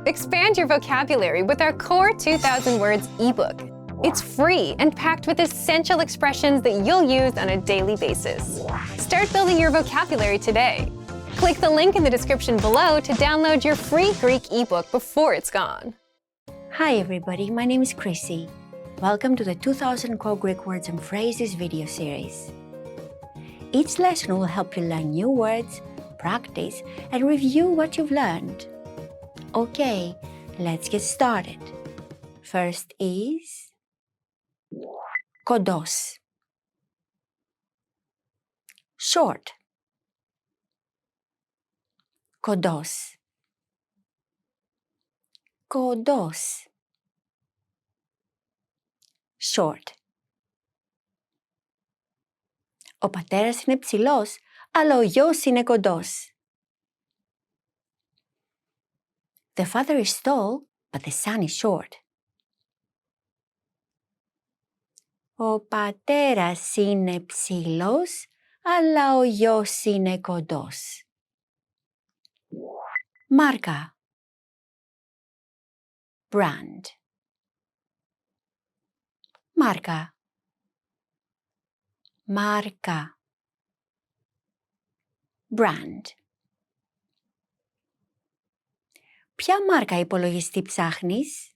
Expand your vocabulary with our Core 2000 Words ebook. It's free and packed with essential expressions that you'll use on a daily basis. Start building your vocabulary today. Click the link in the description below to download your free Greek ebook before it's gone. Hi everybody, my name is Chrissy. Welcome to the 2000 Core Greek Words and Phrases video series. Each lesson will help you learn new words, practice, and review what you've learned. Okay, let's get started. First is κοντός. Short. Κοντός. Κοντός. Short. Ο πατέρας είναι ψηλός, αλλά ο γιος είναι κοντός. The father is tall, but the son is short. Ο πατέρας είναι ψηλός, αλλά ο γιος είναι κοντός. Μάρκα. Brand. Μάρκα. Μάρκα. Brand. Ποια μάρκα υπολογιστή ψάχνεις?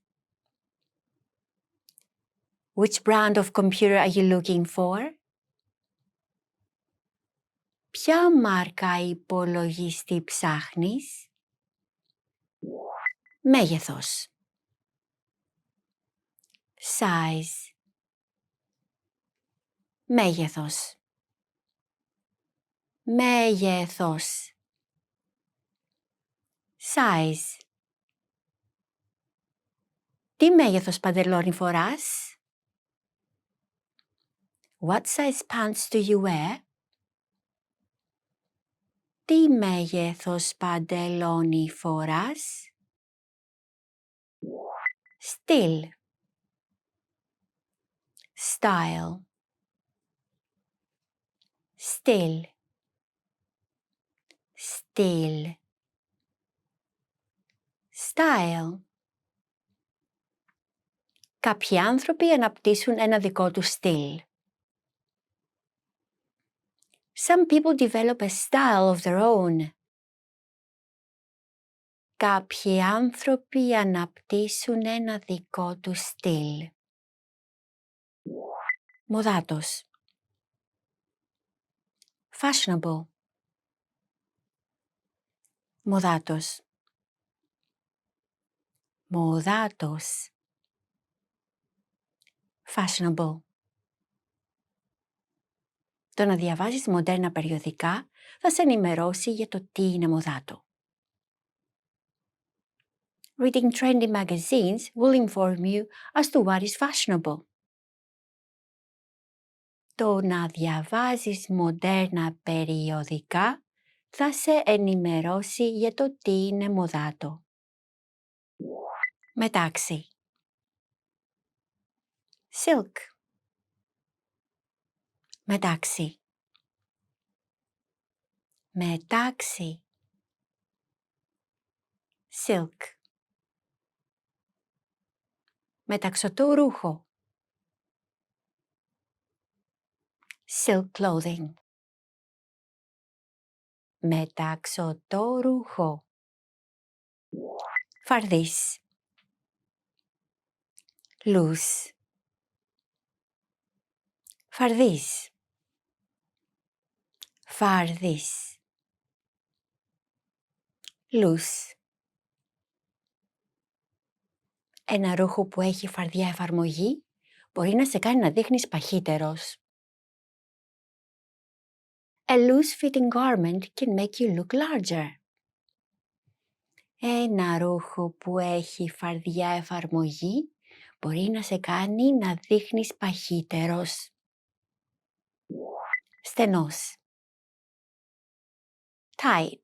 Which brand of computer are you looking for? Ποια μάρκα υπολογιστή ψάχνεις? Μέγεθος. Size. Μέγεθος. Μέγεθος. Size. Τι μέγεθος παντελόνι φοράς? What size pants do you wear? Τι μέγεθος παντελόνι φοράς? Στυλ. Style. Στυλ. Στυλ. Style. Κάποιοι άνθρωποι αναπτύσσουν ένα δικό τους στυλ. Some people develop a style of their own. Κάποιοι άνθρωποι αναπτύσσουν ένα δικό τους στυλ. Μοδάτος. Fashionable. Μοδάτος. Μοδάτος. Fashionable. Το να διαβάζεις μοντέρνα περιοδικά θα σε ενημερώσει για το τι είναι μοδάτο. Reading trendy magazines will inform you as to what is fashionable. Το να διαβάζεις μοντέρνα περιοδικά θα σε ενημερώσει για το τι είναι μοδάτο. Μετάξι. Silk. Μετάξι. Μετάξι. Silk. Μεταξωτό ρούχο. Silk clothing. Μεταξωτό ρούχο. Φαρδύς. Loose. Φαρδύς. Φαρδύς. Loose. Ένα ρούχο που έχει φαρδιά εφαρμογή μπορεί να σε κάνει να δείχνεις παχύτερος. A loose-fitting garment can make you look larger. Ένα ρούχο που έχει φαρδιά εφαρμογή μπορεί να σε κάνει να δείχνεις παχύτερος. Στενός. Tight.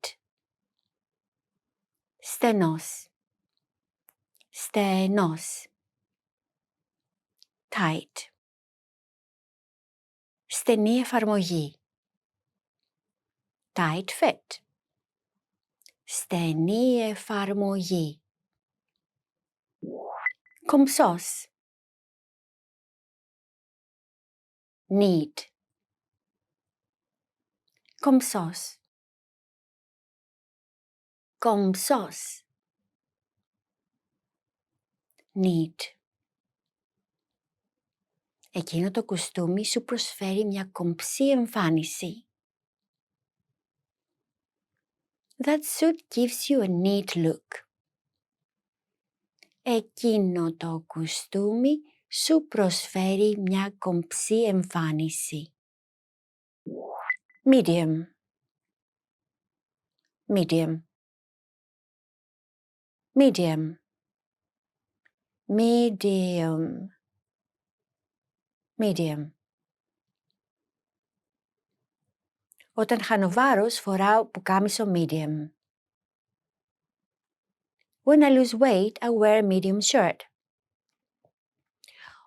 Στενός. Στενός. Tight. Στενή εφαρμογή. Tight fit. Στενή εφαρμογή. Κομψός. Neat. Κομψός. Κομψός. Neat. Εκείνο το κουστούμι σου προσφέρει μια κομψή εμφάνιση. That suit gives you a neat look. Εκείνο το κουστούμι σου προσφέρει μια κομψή εμφάνιση. Medium. Medium. Medium. Medium. Medium. Όταν χάνω βάρος, φοράω πουκάμισο medium. When I lose weight, I wear a medium shirt.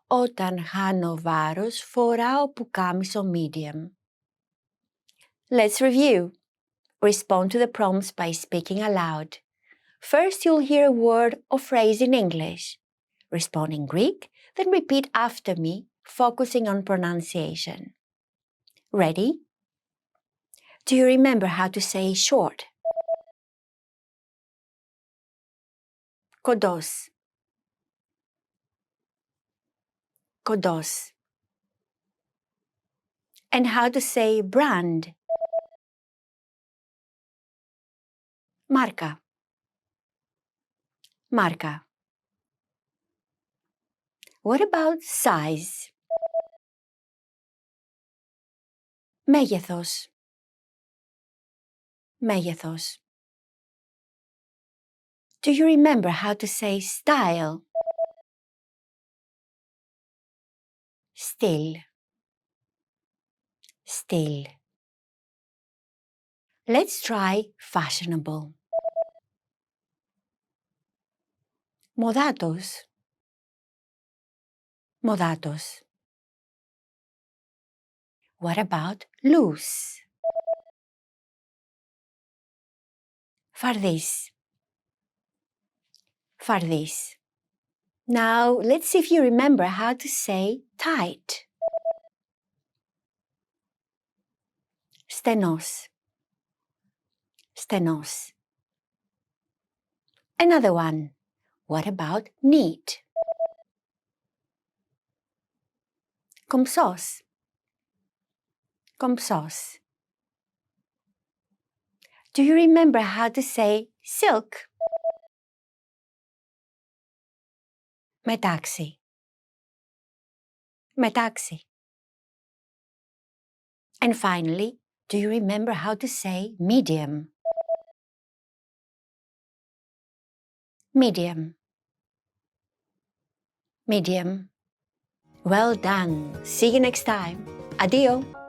Όταν χάνω βάρος, φοράω πουκάμισο medium. Let's review. Respond to the prompts by speaking aloud. First, you'll hear a word or phrase in English. Respond in Greek, then repeat after me, focusing on pronunciation. Ready? Do you remember how to say short? Κοντός. Κοντός. And how to say brand? Μάρκα. Μάρκα. What about size? Μέγεθος. Μέγεθος. Do you remember how to say style? Στυλ. Στυλ. Let's try fashionable. Μοδάτος. Μοδάτος. What about loose? Φαρδής. Φαρδής. Now, let's see if you remember how to say tight. Στενός. Στενός. Another one. What about neat? Κομψός. Κομψός. Do you remember how to say silk? Μετάξι. Μετάξι. And finally, do you remember how to say medium? Medium. Medium. Well done. See you next time. Addio.